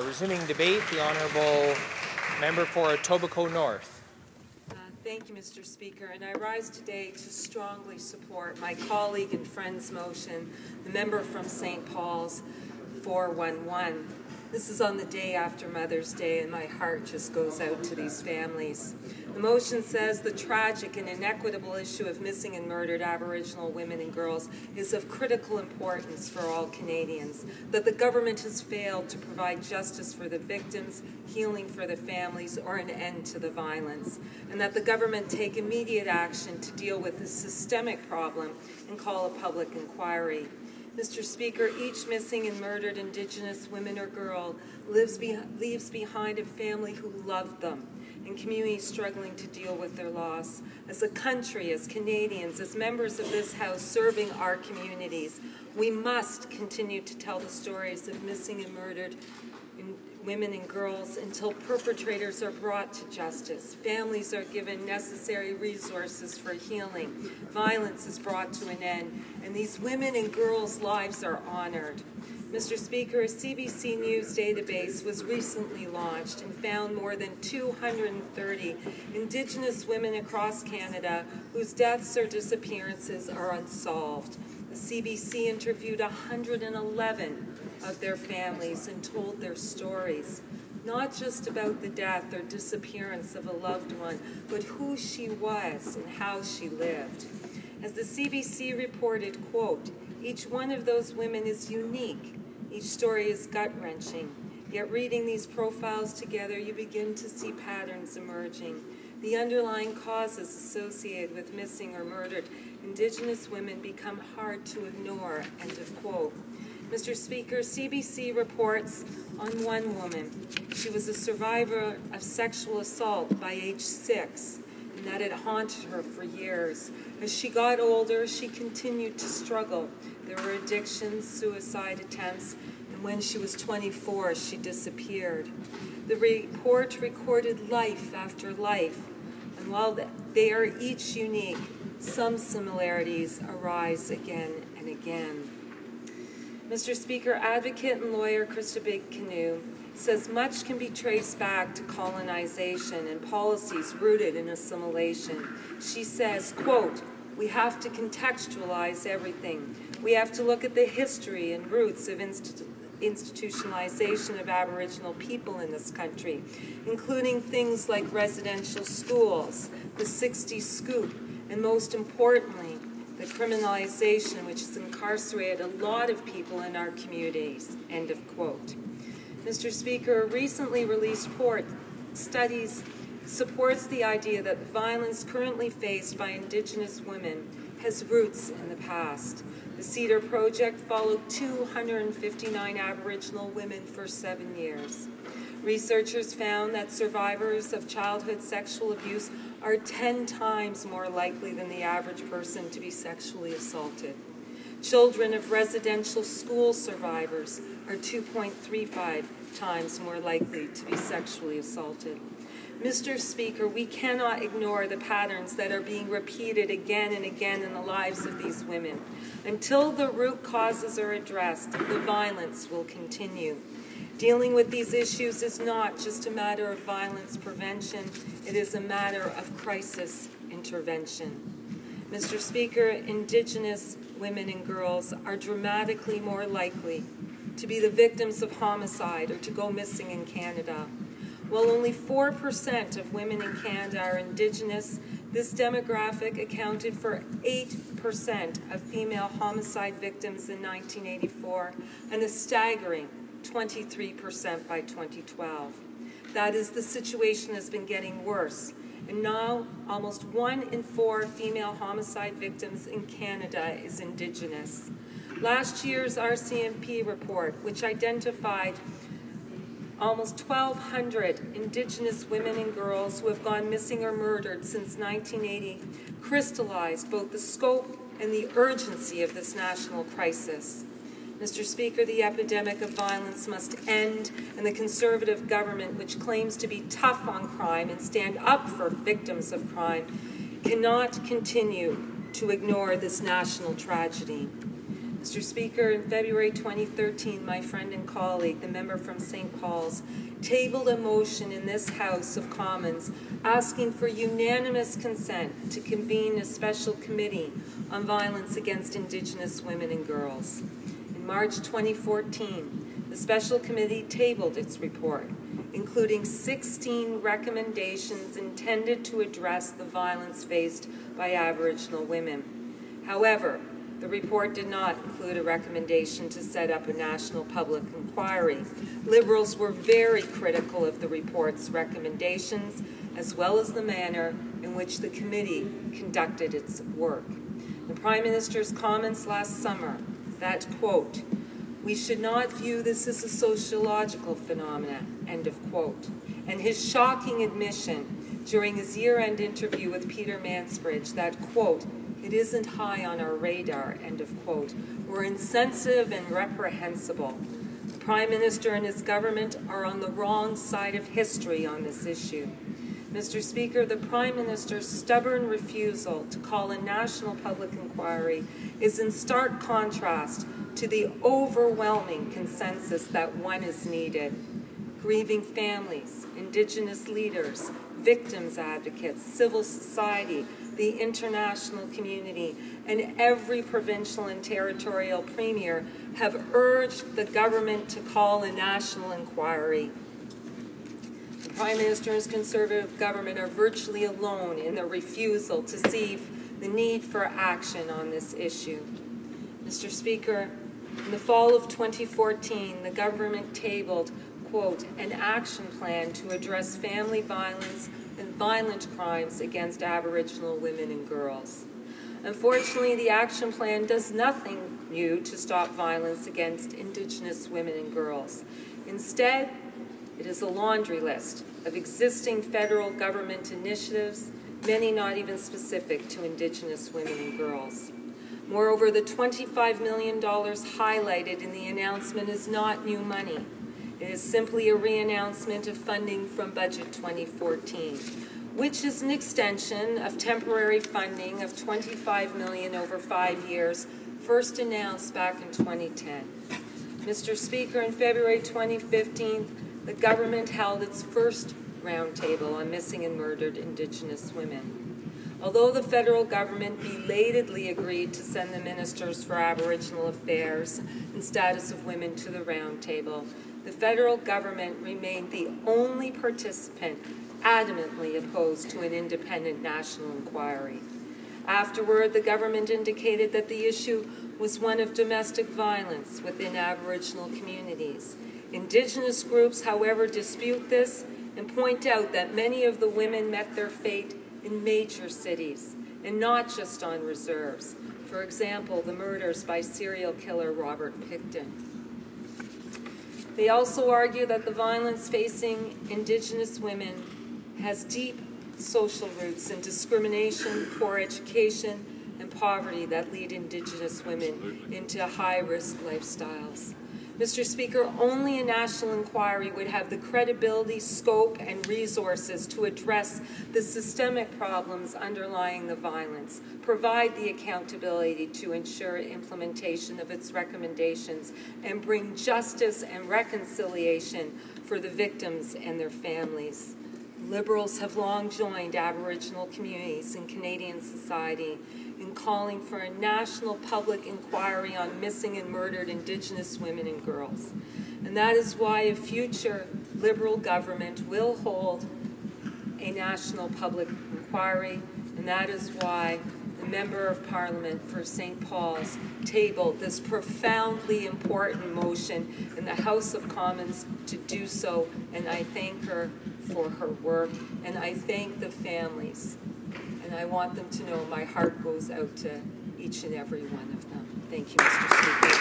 Resuming debate, the Honourable Member for Etobicoke North. Thank you, Mr. Speaker, and I rise today to strongly support my colleague and friend's motion, the member from St. Paul's 411. This is on the day after Mother's Day, and my heart just goes out to these families. The motion says the tragic and inequitable issue of missing and murdered Aboriginal women and girls is of critical importance for all Canadians, that the government has failed to provide justice for the victims, healing for the families, or an end to the violence, and that the government take immediate action to deal with this systemic problem and call a public inquiry. Mr. Speaker, each missing and murdered Indigenous woman or girl leaves behind a family who loved them and communities struggling to deal with their loss. As a country, as Canadians, as members of this House serving our communities, we must continue to tell the stories of missing and murdered women and girls until perpetrators are brought to justice, families are given necessary resources for healing, violence is brought to an end, and these women and girls' lives are honored. Mr. Speaker, a CBC News database was recently launched and found more than 230 Indigenous women across Canada whose deaths or disappearances are unsolved. The CBC interviewed 111 of their families and told their stories, not just about the death or disappearance of a loved one, but who she was and how she lived. As the CBC reported, quote, "Each one of those women is unique. Each story is gut-wrenching. Yet reading these profiles together, you begin to see patterns emerging. The underlying causes associated with missing or murdered Indigenous women become hard to ignore," end of quote. Mr. Speaker, CBC reports on one woman. She was a survivor of sexual assault by age 6, and that had haunted her for years. As she got older, she continued to struggle. There were addictions, suicide attempts, and when she was 24, she disappeared. The report recorded life after life, and while they are each unique, some similarities arise again and again. Mr. Speaker, advocate and lawyer Kirsty says much can be traced back to colonization and policies rooted in assimilation. She says, quote, "We have to contextualize everything. We have to look at the history and roots of institutionalization of Aboriginal people in this country, including things like residential schools, the 60 scoop, and most importantly, the criminalization which has incarcerated a lot of people in our communities," end of quote. Mr. Speaker, a recently released report studies supports the idea that the violence currently faced by Indigenous women has roots in the past. The CEDAR project followed 259 Aboriginal women for 7 years. Researchers found that survivors of childhood sexual abuse are 10 times more likely than the average person to be sexually assaulted. Children of residential school survivors are 2.35 times more likely to be sexually assaulted. Mr. Speaker, we cannot ignore the patterns that are being repeated again and again in the lives of these women. Until the root causes are addressed, the violence will continue. Dealing with these issues is not just a matter of violence prevention, it is a matter of crisis intervention. Mr. Speaker, Indigenous women and girls are dramatically more likely to be the victims of homicide or to go missing in Canada. While only 4% of women in Canada are Indigenous, this demographic accounted for 8% of female homicide victims in 1984 and a staggering 23% by 2012. That is, the situation has been getting worse, and now almost 1 in 4 female homicide victims in Canada is Indigenous. Last year's RCMP report, which identified almost 1,200 Indigenous women and girls who have gone missing or murdered since 1980, crystallized both the scope and the urgency of this national crisis. Mr. Speaker, the epidemic of violence must end, and the Conservative government, which claims to be tough on crime and stand up for victims of crime, cannot continue to ignore this national tragedy. Mr. Speaker, in February 2013, my friend and colleague, the member from St. Paul's, tabled a motion in this House of Commons asking for unanimous consent to convene a special committee on violence against Indigenous women and girls. In March 2014, the special committee tabled its report, including 16 recommendations intended to address the violence faced by Aboriginal women. However, the report did not include a recommendation to set up a national public inquiry. Liberals were very critical of the report's recommendations, as well as the manner in which the committee conducted its work. The Prime Minister's comments last summer that, quote, "We should not view this as a sociological phenomenon," end of quote, and his shocking admission during his year-end interview with Peter Mansbridge that, quote, "It isn't high on our radar," end of quote, were insensitive and reprehensible. The Prime Minister and his government are on the wrong side of history on this issue. Mr. Speaker, the Prime Minister's stubborn refusal to call a national public inquiry is in stark contrast to the overwhelming consensus that one is needed. Grieving families, Indigenous leaders, victims advocates, civil society, the international community, and every provincial and territorial premier have urged the government to call a national inquiry. The Prime Minister and his Conservative government are virtually alone in their refusal to see the need for action on this issue. Mr. Speaker, in the fall of 2014, the government tabled, quote, "an action plan to address family violence and violent crimes against Aboriginal women and girls." Unfortunately, the action plan does nothing new to stop violence against Indigenous women and girls. Instead, it is a laundry list of existing federal government initiatives, many not even specific to Indigenous women and girls. Moreover, the $25 million highlighted in the announcement is not new money. It is simply a re-announcement of funding from Budget 2014, which is an extension of temporary funding of $25 million over 5 years, first announced back in 2010. Mr. Speaker, in February 2015, the government held its first roundtable on missing and murdered Indigenous women. Although the federal government belatedly agreed to send the Ministers for Aboriginal Affairs and Status of Women to the roundtable, the federal government remained the only participant adamantly opposed to an independent national inquiry. Afterward, the government indicated that the issue was one of domestic violence within Aboriginal communities. Indigenous groups, however, dispute this and point out that many of the women met their fate in major cities and not just on reserves. For example, the murders by serial killer Robert Pickton. They also argue that the violence facing Indigenous women has deep social roots in discrimination, poor education, and poverty that lead Indigenous women into high-risk lifestyles. Mr. Speaker, only a national inquiry would have the credibility, scope, and resources to address the systemic problems underlying the violence, provide the accountability to ensure implementation of its recommendations, and bring justice and reconciliation for the victims and their families. Liberals have long joined Aboriginal communities in Canadian society in calling for a national public inquiry on missing and murdered Indigenous women and girls. And that is why a future Liberal government will hold a national public inquiry, and that is why the Member of Parliament for St. Paul's tabled this profoundly important motion in the House of Commons to do so, and I thank her for her work, and I thank the families. And I want them to know my heart goes out to each and every one of them. Thank you, Mr. Speaker.